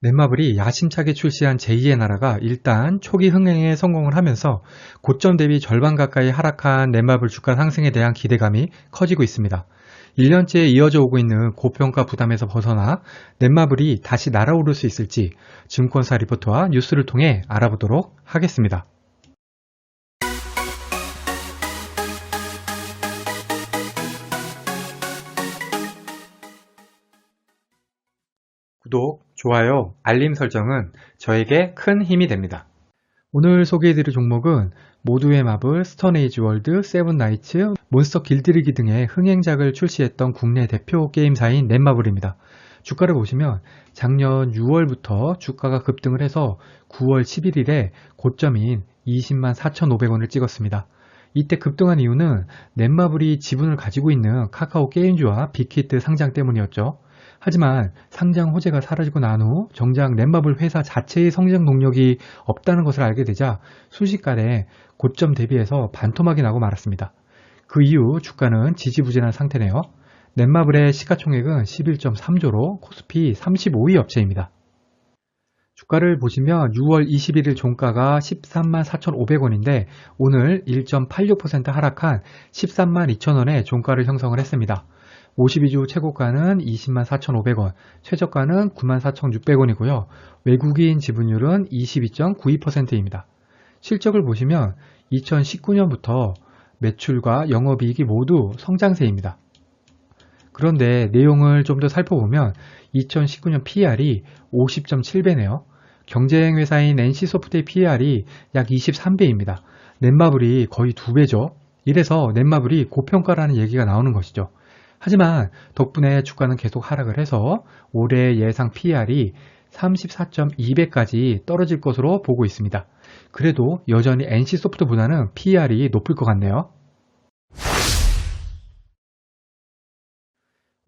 넷마블이 야심차게 출시한 제2의 나라가 일단 초기 흥행에 성공을 하면서 고점 대비 절반 가까이 하락한 넷마블 주가 상승에 대한 기대감이 커지고 있습니다. 1년째 이어져 오고 있는 고평가 부담에서 벗어나 넷마블이 다시 날아오를 수 있을지 증권사 리포트와 뉴스를 통해 알아보도록 하겠습니다. 구독, 좋아요, 알림 설정은 저에게 큰 힘이 됩니다. 오늘 소개해드릴 종목은 모두의 마블, 스톤에이지 월드, 세븐나이츠, 몬스터 길들이기 등의 흥행작을 출시했던 국내 대표 게임사인 넷마블입니다. 주가를 보시면 작년 6월부터 주가가 급등을 해서 9월 11일에 고점인 204,500원을 0 찍었습니다. 이때 급등한 이유는 넷마블이 지분을 가지고 있는 카카오 게임즈와 빅히트 상장 때문이었죠. 하지만 상장 호재가 사라지고 난 후 정작 넷마블 회사 자체의 성장 동력이 없다는 것을 알게 되자 순식간에 고점 대비해서 반토막이 나고 말았습니다. 그 이후 주가는 지지부진한 상태네요. 넷마블의 시가총액은 11.3조로 코스피 35위 업체입니다. 주가를 보시면 6월 21일 종가가 13만 4,500원인데 오늘 1.86% 하락한 13만 2천원의 종가를 형성을 했습니다. 52주 최고가는 20만 4,500원, 최저가는 9만 4,600원이고요. 외국인 지분율은 22.92%입니다. 실적을 보시면 2019년부터 매출과 영업이익이 모두 성장세입니다. 그런데 내용을 좀 더 살펴보면 2019년 PER이 50.7배네요. 경쟁 회사인 NC소프트의 PER이 약 23배입니다. 넷마블이 거의 2배죠. 이래서 넷마블이 고평가라는 얘기가 나오는 것이죠. 하지만 덕분에 주가는 계속 하락을 해서 올해 예상 PER이 34.2배까지 떨어질 것으로 보고 있습니다. 그래도 여전히 NC소프트보다는 PER이 높을 것 같네요.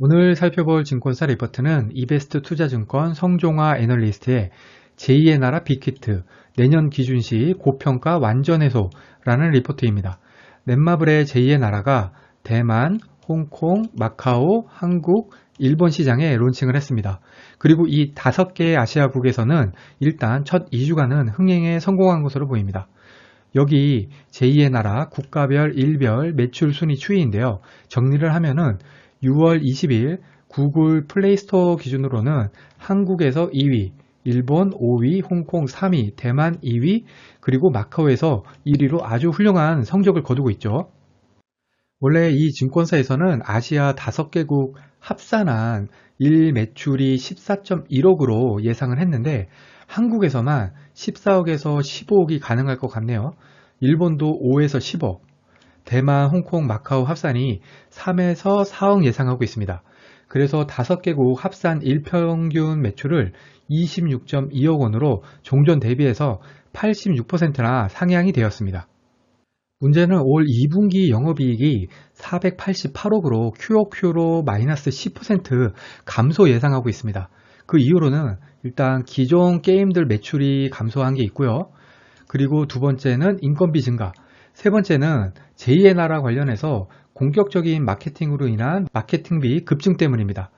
오늘 살펴볼 증권사 리포트는 이베스트 투자증권 성종화 애널리스트의 제2의 나라 빅히트 내년 기준 시 고평가 완전 해소라는 리포트입니다. 넷마블의 제2의 나라가 대만, 홍콩, 마카오, 한국, 일본 시장에 론칭을 했습니다. 그리고 이 5개의 아시아국에서는 일단 첫 2주간은 흥행에 성공한 것으로 보입니다. 여기 제2의 나라 국가별 일별 매출 순위 추이인데요. 정리를 하면은 6월 20일 구글 플레이스토어 기준으로는 한국에서 2위, 일본 5위, 홍콩 3위, 대만 2위, 그리고 마카오에서 1위로 아주 훌륭한 성적을 거두고 있죠. 원래 이 증권사에서는 아시아 5개국 합산한 일 매출이 14.1억으로 예상을 했는데 한국에서만 14억에서 15억이 가능할 것 같네요. 일본도 5에서 10억, 대만, 홍콩, 마카오 합산이 3에서 4억 예상하고 있습니다. 그래서 5개국 합산 일평균 매출을 26.2억 원으로 종전 대비해서 86%나 상향이 되었습니다. 문제는 올 2분기 영업이익이 488억으로 QOQ로 마이너스 10% 감소 예상하고 있습니다. 그 이유로는 일단 기존 게임들 매출이 감소한 게 있고요. 그리고 두 번째는 인건비 증가, 세 번째는 제2의 나라 관련해서 공격적인 마케팅으로 인한 마케팅비 급증 때문입니다.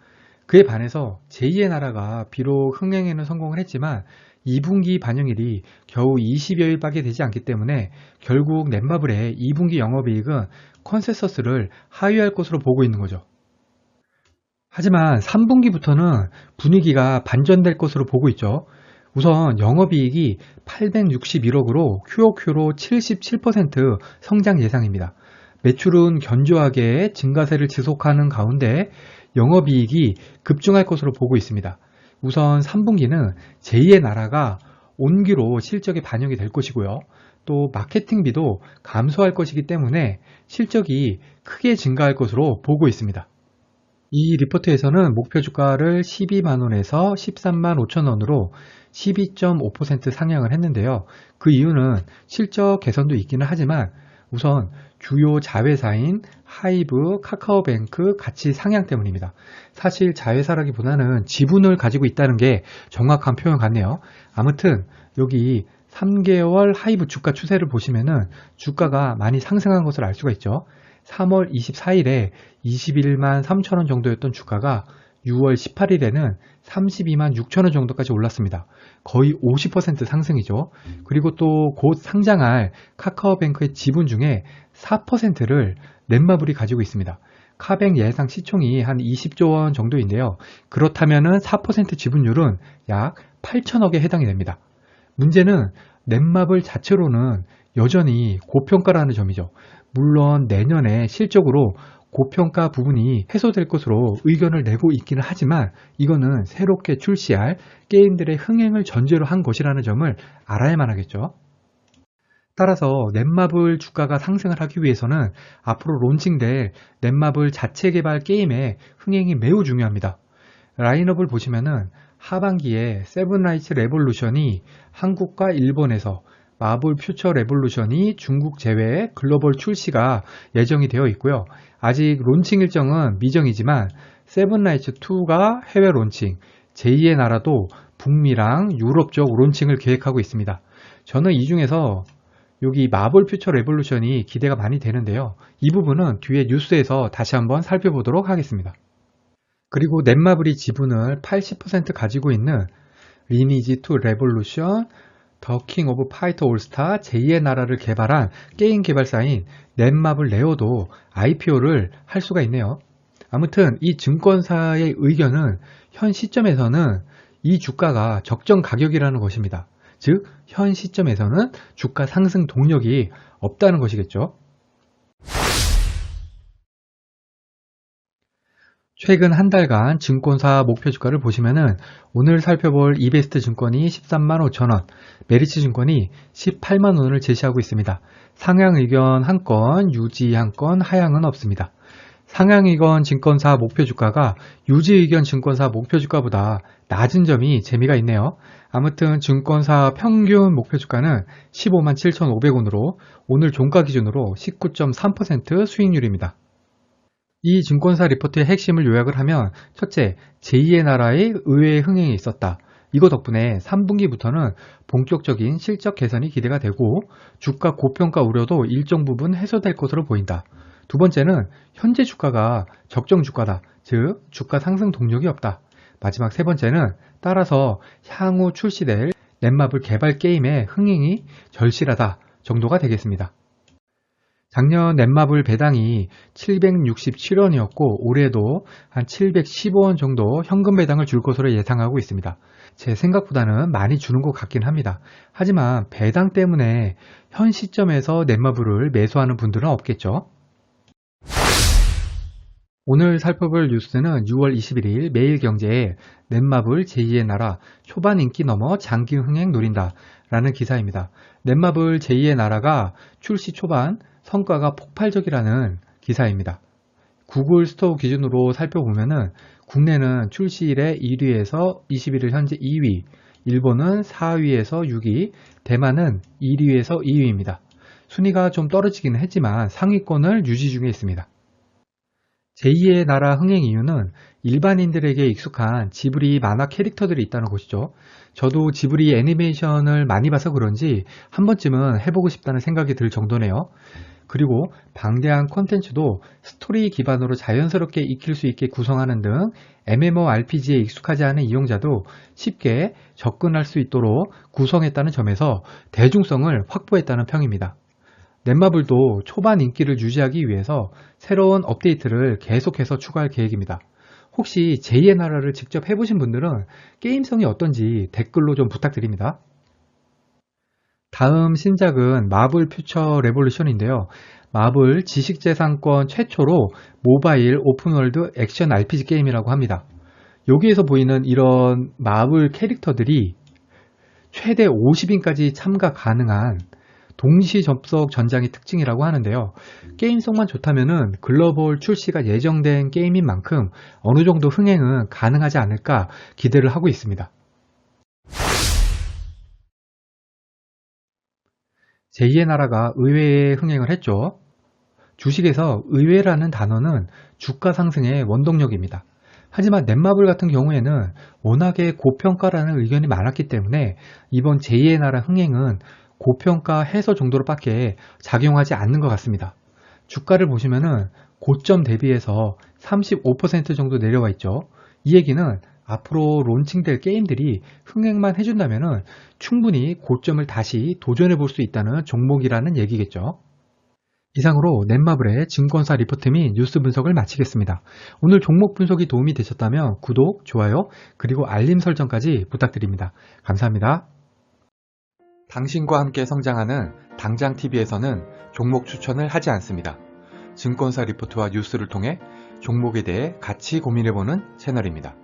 그에 반해서 제2의 나라가 비록 흥행에는 성공을 했지만 2분기 반영일이 겨우 20여일밖에 되지 않기 때문에 결국 넷마블의 2분기 영업이익은 컨센서스를 하회할 것으로 보고 있는 거죠. 하지만 3분기부터는 분위기가 반전될 것으로 보고 있죠. 우선 영업이익이 861억으로 QOQ로 77% 성장 예상입니다. 매출은 견조하게 증가세를 지속하는 가운데 영업이익이 급증할 것으로 보고 있습니다. 우선 3분기는 제2의 나라가 온기로 실적에 반영이 될 것이고요. 또 마케팅비도 감소할 것이기 때문에 실적이 크게 증가할 것으로 보고 있습니다. 이 리포트에서는 목표 주가를 12만원에서 13만 5천원으로 12.5% 상향을 했는데요. 그 이유는 실적 개선도 있기는 하지만 우선 주요 자회사인 하이브, 카카오뱅크 가치 상향 때문입니다. 사실 자회사라기보다는 지분을 가지고 있다는 게 정확한 표현 같네요. 아무튼 여기 3개월 하이브 주가 추세를 보시면은 주가가 많이 상승한 것을 알 수가 있죠. 3월 24일에 21만 3천원 정도였던 주가가 6월 18일에는 32만 6천 원 정도까지 올랐습니다. 거의 50% 상승이죠. 그리고 또 곧 상장할 카카오뱅크의 지분 중에 4%를 넷마블이 가지고 있습니다. 카뱅 예상 시총이 한 20조 원 정도인데요. 그렇다면 4% 지분율은 약 8천억에 해당이 됩니다. 문제는 넷마블 자체로는 여전히 고평가라는 점이죠. 물론 내년에 실적으로 고평가 부분이 해소될 것으로 의견을 내고 있기는 하지만 이거는 새롭게 출시할 게임들의 흥행을 전제로 한 것이라는 점을 알아야만 하겠죠. 따라서 넷마블 주가가 상승을 하기 위해서는 앞으로 론칭될 넷마블 자체 개발 게임의 흥행이 매우 중요합니다. 라인업을 보시면은 하반기에 세븐라이츠 레볼루션이 한국과 일본에서, 마블 퓨처 레볼루션이 중국 제외 글로벌 출시가 예정이 되어 있고요. 아직 론칭 일정은 미정이지만 세븐라이츠 2가 해외 론칭, 제2의 나라도 북미랑 유럽 쪽 론칭을 계획하고 있습니다. 저는 이 중에서 여기 마블 퓨처 레볼루션이 기대가 많이 되는데요. 이 부분은 뒤에 뉴스에서 다시 한번 살펴보도록 하겠습니다. 그리고 넷마블이 지분을 80% 가지고 있는 리니지2 레볼루션, 더 킹 오브 파이터 올스타, 제2의 나라를 개발한 게임 개발사인 넷마블 네오도 IPO를 할 수가 있네요. 아무튼 이 증권사의 의견은 현 시점에서는 이 주가가 적정 가격이라는 것입니다. 즉, 현 시점에서는 주가 상승 동력이 없다는 것이겠죠. 최근 한 달간 증권사 목표 주가를 보시면은 오늘 살펴볼 이베스트 증권이 13만 5천 원, 메리츠 증권이 18만 원을 제시하고 있습니다. 상향 의견 한 건, 유지 한 건, 하향은 없습니다. 상향 의견 증권사 목표 주가가 유지 의견 증권사 목표 주가보다 낮은 점이 재미가 있네요. 아무튼 증권사 평균 목표 주가는 15만 7,500원으로 오늘 종가 기준으로 19.3% 수익률입니다. 이 증권사 리포트의 핵심을 요약을 하면 첫째, 제2의 나라의 의외의 흥행이 있었다. 이거 덕분에 3분기부터는 본격적인 실적 개선이 기대가 되고 주가 고평가 우려도 일정 부분 해소될 것으로 보인다. 두 번째는 현재 주가가 적정 주가다. 즉 주가 상승 동력이 없다. 마지막 세 번째는 따라서 향후 출시될 넷마블 개발 게임의 흥행이 절실하다 정도가 되겠습니다. 작년 넷마블 배당이 767원이었고 올해도 한 715원 정도 현금 배당을 줄 것으로 예상하고 있습니다. 제 생각보다는 많이 주는 것 같긴 합니다. 하지만 배당 때문에 현 시점에서 넷마블을 매수하는 분들은 없겠죠. 오늘 살펴볼 뉴스는 6월 21일 매일경제에 넷마블 제2의 나라 초반 인기 넘어 장기 흥행 노린다 라는 기사입니다. 넷마블 제2의 나라가 출시 초반 성과가 폭발적이라는 기사입니다. 구글 스토어 기준으로 살펴보면은 국내는 출시일에 1위에서 21일 현재 2위, 일본은 4위에서 6위, 대만은 1위에서 2위입니다. 순위가 좀 떨어지기는 했지만 상위권을 유지 중에 있습니다. 제2의 나라 흥행 이유는 일반인들에게 익숙한 지브리 만화 캐릭터들이 있다는 것이죠. 저도 지브리 애니메이션을 많이 봐서 그런지 한 번쯤은 해보고 싶다는 생각이 들 정도네요. 그리고 방대한 콘텐츠도 스토리 기반으로 자연스럽게 익힐 수 있게 구성하는 등 MMORPG에 익숙하지 않은 이용자도 쉽게 접근할 수 있도록 구성했다는 점에서 대중성을 확보했다는 평입니다. 넷마블도 초반 인기를 유지하기 위해서 새로운 업데이트를 계속해서 추가할 계획입니다. 혹시 제2의 나라를 직접 해보신 분들은 게임성이 어떤지 댓글로 좀 부탁드립니다. 다음 신작은 마블 퓨처 레볼루션인데요. 마블 지식재산권 최초로 모바일 오픈월드 액션 RPG 게임이라고 합니다. 여기에서 보이는 이런 마블 캐릭터들이 최대 50인까지 참가 가능한 동시 접속 전장이 특징이라고 하는데요. 게임성만 좋다면은 글로벌 출시가 예정된 게임인 만큼 어느 정도 흥행은 가능하지 않을까 기대를 하고 있습니다. 제2의 나라가 의외의 흥행을 했죠. 주식에서 의외라는 단어는 주가 상승의 원동력입니다. 하지만 넷마블 같은 경우에는 워낙에 고평가라는 의견이 많았기 때문에 이번 제2의 나라 흥행은 고평가 해소 정도로밖에 작용하지 않는 것 같습니다. 주가를 보시면은 고점 대비해서 35% 정도 내려와 있죠. 이 얘기는 앞으로 론칭될 게임들이 흥행만 해준다면 충분히 고점을 다시 도전해 볼 수 있다는 종목이라는 얘기겠죠. 이상으로 넷마블의 증권사 리포트 및 뉴스 분석을 마치겠습니다. 오늘 종목 분석이 도움이 되셨다면 구독, 좋아요, 그리고 알림 설정까지 부탁드립니다. 감사합니다. 당신과 함께 성장하는 당장TV에서는 종목 추천을 하지 않습니다. 증권사 리포트와 뉴스를 통해 종목에 대해 같이 고민해보는 채널입니다.